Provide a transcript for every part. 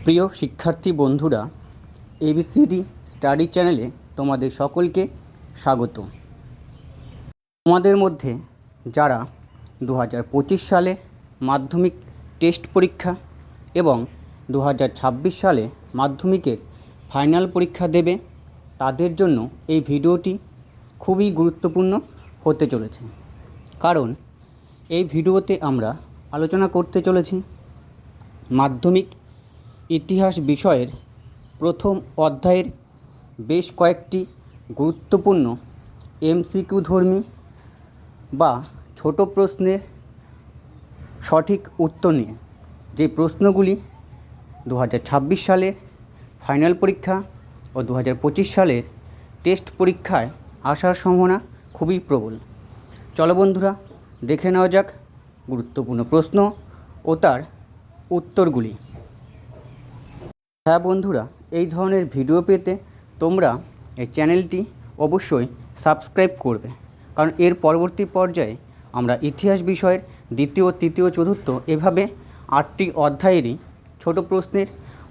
প্রিয় শিক্ষার্থী বন্ধুরা, এবিসিডি স্টাডি চ্যানেলে তোমাদের সকলকে স্বাগত। তোমাদের মধ্যে যারা 2025 সালে মাধ্যমিক টেস্ট পরীক্ষা এবং 2026 সালে মাধ্যমিকের ফাইনাল পরীক্ষা দেবে, তাদের জন্য এই ভিডিওটি খুবই গুরুত্বপূর্ণ হতে চলেছে। কারণ এই ভিডিওতে আমরা আলোচনা করতে চলেছি মাধ্যমিক ইতিহাস বিষয়ের প্রথম অধ্যায়ের বেশ কয়েকটি গুরুত্বপূর্ণ এমসিকিউ ধর্মী বা ছোট প্রশ্নের সঠিক উত্তর নিয়ে, যে প্রশ্নগুলি 2026 সালের ফাইনাল পরীক্ষা ও 2025 সালের টেস্ট পরীক্ষায় আসার সম্ভাবনা খুবই প্রবল। চলো বন্ধুরা, দেখে নেওয়া যাক গুরুত্বপূর্ণ প্রশ্ন ও তার উত্তরগুলি। হ্যাঁ বন্ধুরা, এই ধরনের ভিডিও পেতে তোমরা এই চ্যানেলটি অবশ্যই সাবস্ক্রাইব করবে, কারণ এর পরবর্তী পর্যায়ে আমরা ইতিহাস বিষয়ের দ্বিতীয়, তৃতীয়, চতুর্থ এভাবে 8টি অধ্যায়েরই ছোট প্রশ্নের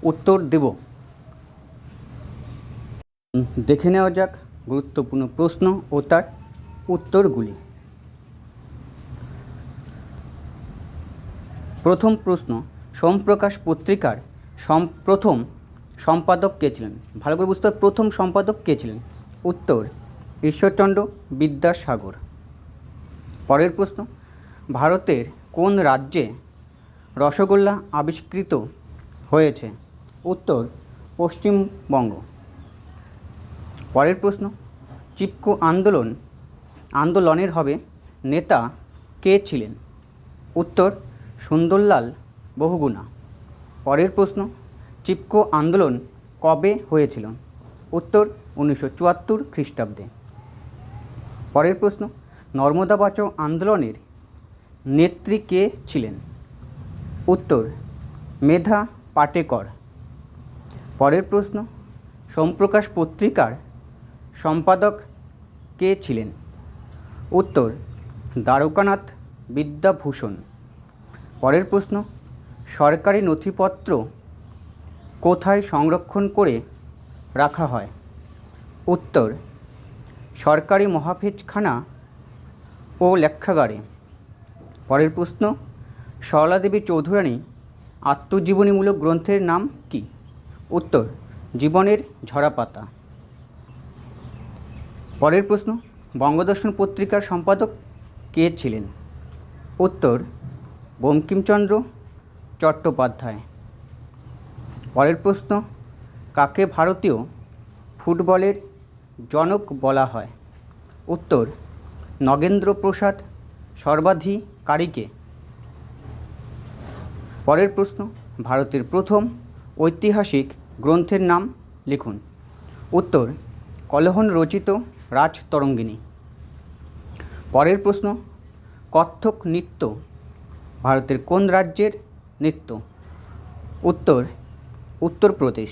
উত্তর দেব। দেখে নেওয়া যাক গুরুত্বপূর্ণ প্রশ্ন ও তার উত্তরগুলি। প্রথম প্রশ্ন, সোমপ্রকাশ পত্রিকার প্রথম সম্পাদক কে ছিলেন? ভালো করে বুঝতে হবে, প্রথম সম্পাদক কে ছিলেন? উত্তর ঈশ্বরচন্দ্র বিদ্যাসাগর। পরের প্রশ্ন, ভারতের কোন রাজ্যে রসগোল্লা আবিষ্কৃত হয়েছে? উত্তর পশ্চিমবঙ্গ। পরের প্রশ্ন, চিপকো আন্দোলনের হবে নেতা কে ছিলেন? উত্তর সুন্দরলাল বহুগুণা। পরের প্রশ্ন, চিপকো আন্দোলন কবে হয়েছিল? উত্তর 1974 খ্রিস্টাব্দে। পরের প্রশ্ন, নর্মদা বাঁচাও আন্দোলনের নেত্রী কে ছিলেন? উত্তর মেধা পাটেকর। পরের প্রশ্ন, সোমপ্রকাশ পত্রিকার সম্পাদক কে ছিলেন? উত্তর দ্বারকানাথ বিদ্যাভূষণ। পরের প্রশ্ন, সরকারি নথিপত্র কোথায় সংরক্ষণ করে রাখা হয়? উত্তর সরকারি মহাফেজখানা ও লেখাগারে। পরের প্রশ্ন, সরলা দেবী চৌধুরানী আত্মজীবনীমূলক গ্রন্থের নাম কি? উত্তর জীবনের ঝরাপাতা। পরের প্রশ্ন, বঙ্গদর্শন পত্রিকার সম্পাদক কে ছিলেন? উত্তর বঙ্কিমচন্দ্র চট্টোপাধ্যায়। পরের প্রশ্ন, কাকে ভারতীয় ফুটবলের জনক বলা হয়? উত্তর নগেন্দ্রপ্রসাদ সর্বাধিকারীকে। পরের প্রশ্ন, ভারতের প্রথম ঐতিহাসিক গ্রন্থের নাম লিখুন। উত্তর কলহন রচিত রাজতরঙ্গিনী। পরের প্রশ্ন, কত্থক নৃত্য ভারতের কোন রাজ্যের নৃত্য? উত্তর উত্তরপ্রদেশ।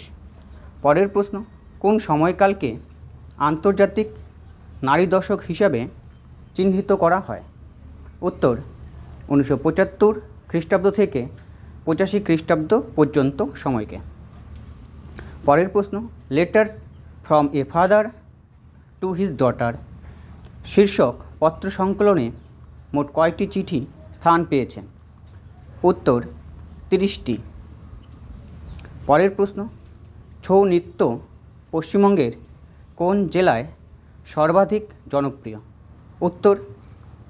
পরের প্রশ্ন, কোন সময়কালকে আন্তর্জাতিক নারী দশক হিসাবে চিহ্নিত করা হয়? উত্তর 1975 খ্রিস্টাব্দ থেকে 85 খ্রিস্টাব্দ পর্যন্ত সময়কে। পরের প্রশ্ন, letters from a father to his daughter শীর্ষক পত্র সংকলনে মোট কয়টি চিঠি স্থান পেয়েছে? উত্তর 30টি। পরের প্রশ্ন, ছৌ নৃত্য পশ্চিমবঙ্গের কোন জেলায় সর্বাধিক জনপ্রিয়? উত্তর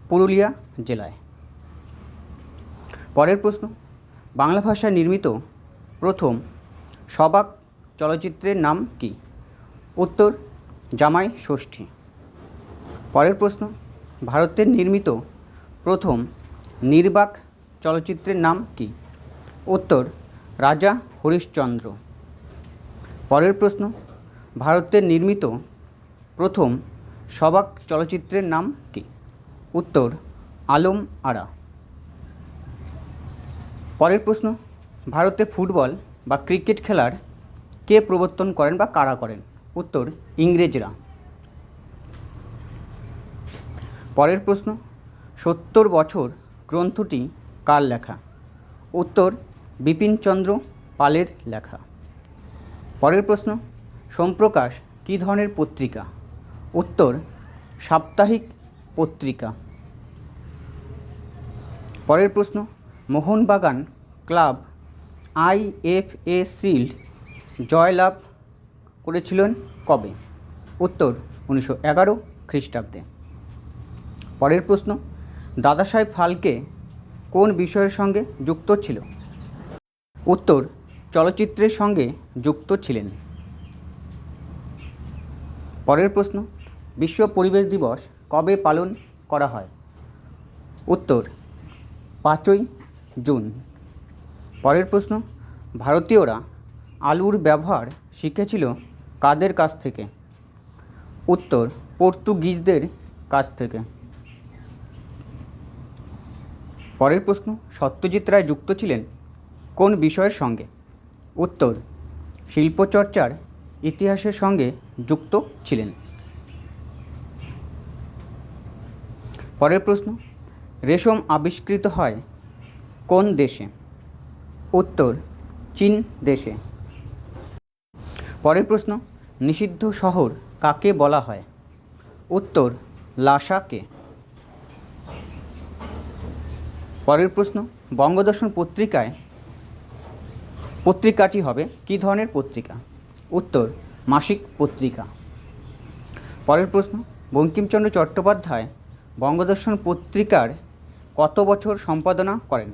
পুরুলিয়া জেলায়। পরের প্রশ্ন, বাংলা ভাষায় নির্মিত প্রথম সবাক চলচ্চিত্রের নাম কি? উত্তর জামাই ষষ্ঠী। পরের প্রশ্ন, ভারতের নির্মিত প্রথম নির্বাক চলচ্চিত্রের নাম কি? উত্তর রাজা হরিশ্চন্দ্র। পরের প্রশ্ন, ভারতের নির্মিত প্রথম সবাক চলচ্চিত্রের নাম কি? উত্তর আলম আরা। পরের প্রশ্ন, ভারতে ফুটবল বা ক্রিকেট খেলার কে প্রবর্তন করেন বা কারা করেন? উত্তর ইংরেজরা। পরের প্রশ্ন, 70 বছর গ্রন্থটি কার লেখা? উত্তর বিপিনচন্দ্র পালের লেখা। পরের প্রশ্ন, সোমপ্রকাশ কী ধরনের পত্রিকা? উত্তর, সাপ্তাহিক পত্রিকা। পরের প্রশ্ন, মোহনবাগান ক্লাব IFA শিল্ড জয়লাভ করেছিলেন কবে? উত্তর, 1911 খ্রিস্টাব্দে। পরের প্রশ্ন, দাদাসাহেব ফালকে কোন বিষয়ের সঙ্গে যুক্ত ছিল? উত্তর, চলচ্চিত্রের সঙ্গে যুক্ত ছিলেন। পরের প্রশ্ন, বিশ্ব পরিবেশ দিবস কবে পালন করা হয়? উত্তর, 5ই জুন। পরের প্রশ্ন, ভারতীয়রা আলুর ব্যবহার শিখেছিল কাদের কাছ থেকে? উত্তর, পর্তুগিজদের কাছ থেকে। পরের প্রশ্ন, সত্যজিৎ রায় যুক্ত ছিলেন কোন বিষয়ের সঙ্গে? উত্তর, শিল্পচর্চার ইতিহাসের সঙ্গে যুক্ত ছিলেন। পরের প্রশ্ন, রেশম আবিষ্কৃত হয় কোন দেশে? উত্তর, চীন দেশে। পরের প্রশ্ন, নিষিদ্ধ শহর কাকে বলা হয়? উত্তর, লাসাকে। পরের প্রশ্ন, বঙ্গদর্শন পত্রিকাটি হবে কী ধরনের পত্রিকা? উত্তর, মাসিক পত্রিকা। পরের প্রশ্ন, বঙ্কিমচন্দ্র চট্টোপাধ্যায় বঙ্গদর্শন পত্রিকার কত বছর সম্পাদনা করেন?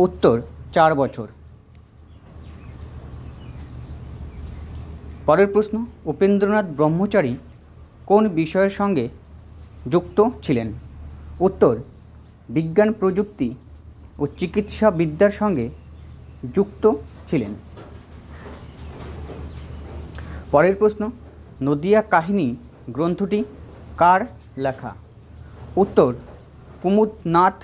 উত্তর, 4 বছর। পরের প্রশ্ন, উপেন্দ্রনাথ ব্রহ্মচারী কোন বিষয়ের সঙ্গে যুক্ত ছিলেন? উত্তর, বিজ্ঞান প্রযুক্তি ও চিকিৎসা বিদ্যার সঙ্গে যুক্ত ছিলেন। পরের প্রশ্ন, নদিয়া কাহিনী গ্রন্থটি কার লেখা? উত্তর, কুমুদনাথ